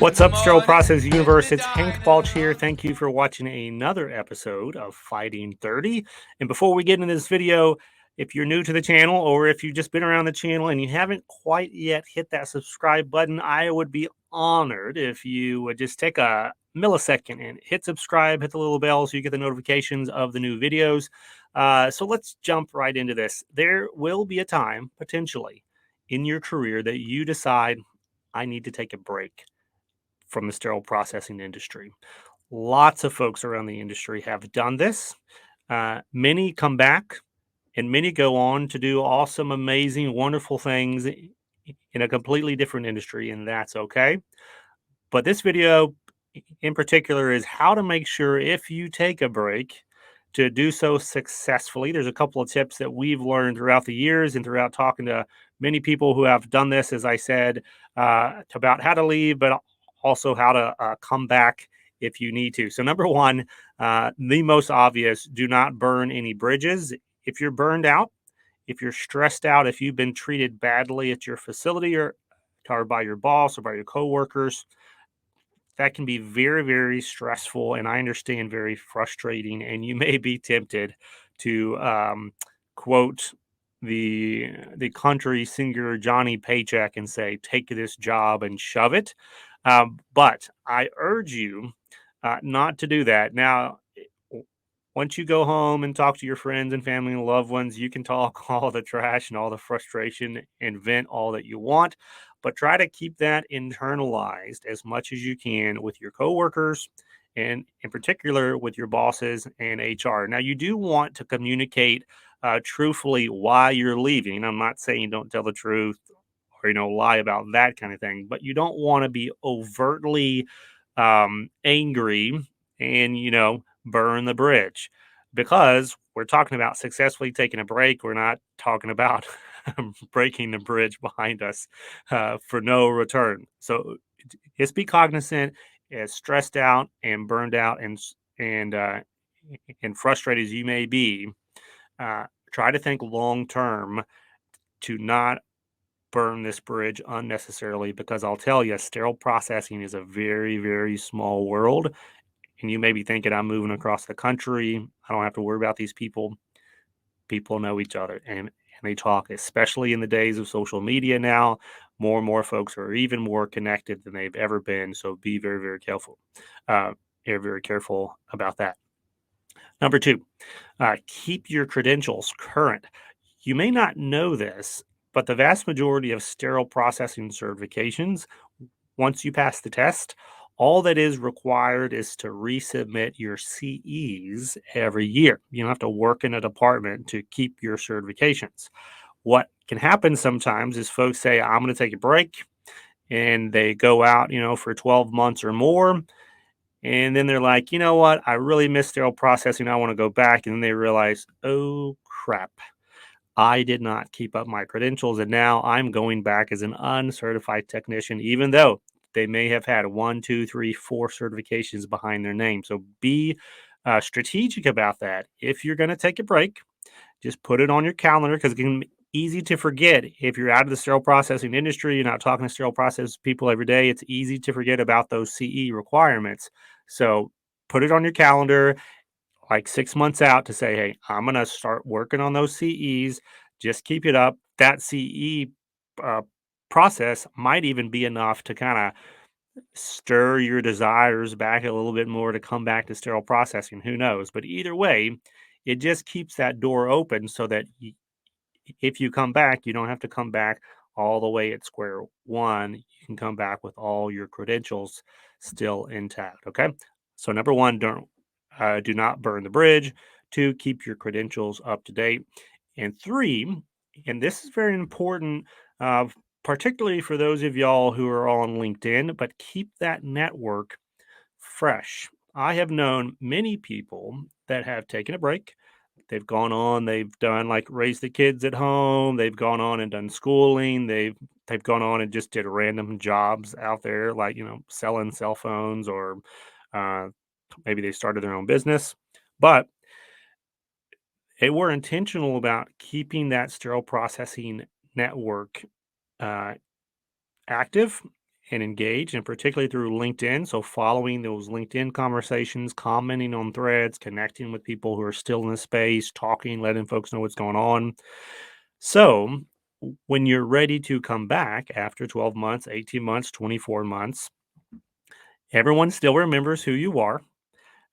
What's up, Sterile Processing Universe? It's Hank Balch here. Thank you for watching another episode of Fighting 30. And before we get into this video, if you're new to the channel or if you've just been around the channel and you haven't quite yet hit that subscribe button, I would be honored if you would just take a millisecond and hit subscribe, hit the little bell so you get the notifications of the new videos. So let's jump right into this. There will be a time, potentially, in your career that you decide, I need to take a break from the sterile processing industry. Lots of folks around the industry have done this. Many come back and many go on to do awesome, amazing, wonderful things in a completely different industry, and that's okay. But this video in particular is how to make sure if you take a break to do so successfully. There's a couple of tips that we've learned throughout the years and throughout talking to many people who have done this, as I said, about how to leave, but also how to come back if you need to. So number one, the most obvious, do not burn any bridges. If you're burned out, if you're stressed out, if you've been treated badly at your facility or by your boss or by your coworkers, that can be very, very stressful, and I understand very frustrating. And you may be tempted to quote the country singer Johnny Paycheck and say, "Take this job and shove it." But I urge you not to do that. Now, once you go home and talk to your friends and family and loved ones, you can talk all the trash and all the frustration and vent all that you want, but try to keep that internalized as much as you can with your coworkers and in particular with your bosses and HR. Now, you do want to communicate truthfully why you're leaving. I'm not saying don't tell the truth or, lie about that kind of thing, but you don't want to be overtly angry and, burn the bridge, because we're talking about successfully taking a break. We're not talking about breaking the bridge behind us for no return. So just be cognizant, as stressed out and burned out and frustrated as you may be. Try to think long term to not burn this bridge unnecessarily, because I'll tell you, sterile processing is a very, very small world. And you may be thinking, I'm moving across the country, I don't have to worry about these people. People know each other, and they talk, especially in the days of social media now. More and more folks are even more connected than they've ever been. So be very, very careful. Very, very careful about that. Number two, keep your credentials current. You may not know this, but the vast majority of sterile processing certifications, once you pass the test, all that is required is to resubmit your CEs every year. You don't have to work in a department to keep your certifications. What can happen sometimes is folks say, I'm going to take a break, and they go out, for 12 months or more. And then they're like, you know what? I really miss sterile processing. I want to go back. And then they realize, oh, crap. I did not keep up my credentials, and now I'm going back as an uncertified technician, even though they may have had 1, 2, 3, 4 certifications behind their name. So be strategic about that. If you're going to take a break, just put it on your calendar, because it can be easy to forget. If you're out of the sterile processing industry, you're not talking to sterile process people every day, it's easy to forget about those CE requirements. So put it on your calendar like 6 months out to say, hey, I'm going to start working on those CEs. Just keep it up. That CE process might even be enough to kind of stir your desires back a little bit more to come back to sterile processing. Who knows? But either way, it just keeps that door open so that if you come back, you don't have to come back all the way at square one. You can come back with all your credentials still intact. Okay. So number one, do not burn the bridge. 2, keep your credentials up to date. And 3, and this is very important, particularly for those of y'all who are on LinkedIn, but keep that network fresh. I have known many people that have taken a break. They've gone on, they've done like raise the kids at home. They've gone on and done schooling. They've gone on and just did random jobs out there, like, selling cell phones, or uh, maybe they started their own business. But they were intentional about keeping that sterile processing network uh, active and engage, and particularly through LinkedIn. So, following those LinkedIn conversations, commenting on threads, connecting with people who are still in the space, talking, letting folks know what's going on. So, when you're ready to come back after 12 months, 18 months, 24 months, everyone still remembers who you are.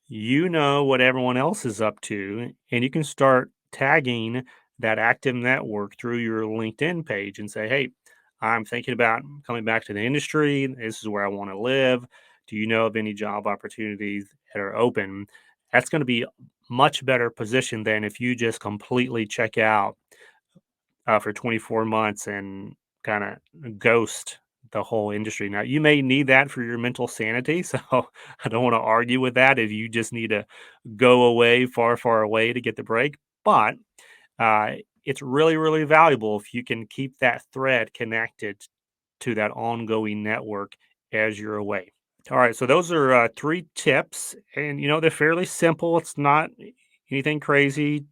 You know what everyone else is up to, and you can start tagging that active network through your LinkedIn page and say, hey, I'm thinking about coming back to the industry. This is where I want to live. Do you know of any job opportunities that are open? That's going to be much better position than if you just completely check out for 24 months and kind of ghost the whole industry. Now, you may need that for your mental sanity. So I don't want to argue with that if you just need to go away, far, far away to get the break. But uh, it's really, really valuable if you can keep that thread connected to that ongoing network as you're away. All right, so those are three tips, and they're fairly simple. It's not anything crazy.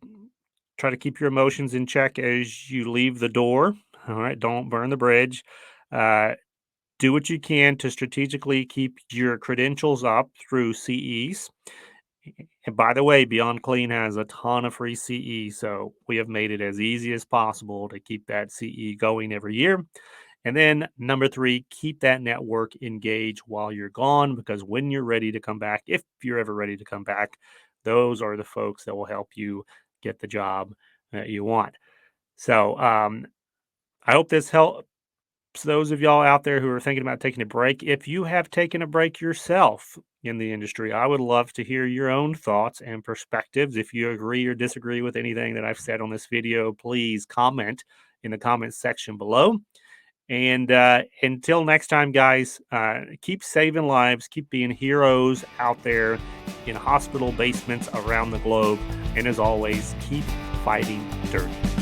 Try to keep your emotions in check as you leave the door. All right, don't burn the bridge. Uh, do what you can to strategically keep your credentials up through CEs. And by the way, Beyond Clean has a ton of free CE, so we have made it as easy as possible to keep that CE going every year. And then number three, keep that network engaged while you're gone, because when you're ready to come back, if you're ever ready to come back, those are the folks that will help you get the job that you want. So I hope this helps those of y'all out there who are thinking about taking a break. If you have taken a break yourself in the industry, I would love to hear your own thoughts and perspectives. If you agree or disagree with anything that I've said on this video, please comment in the comments section below. And until next time, guys, keep saving lives, keep being heroes out there in hospital basements around the globe. And as always, keep fighting dirty.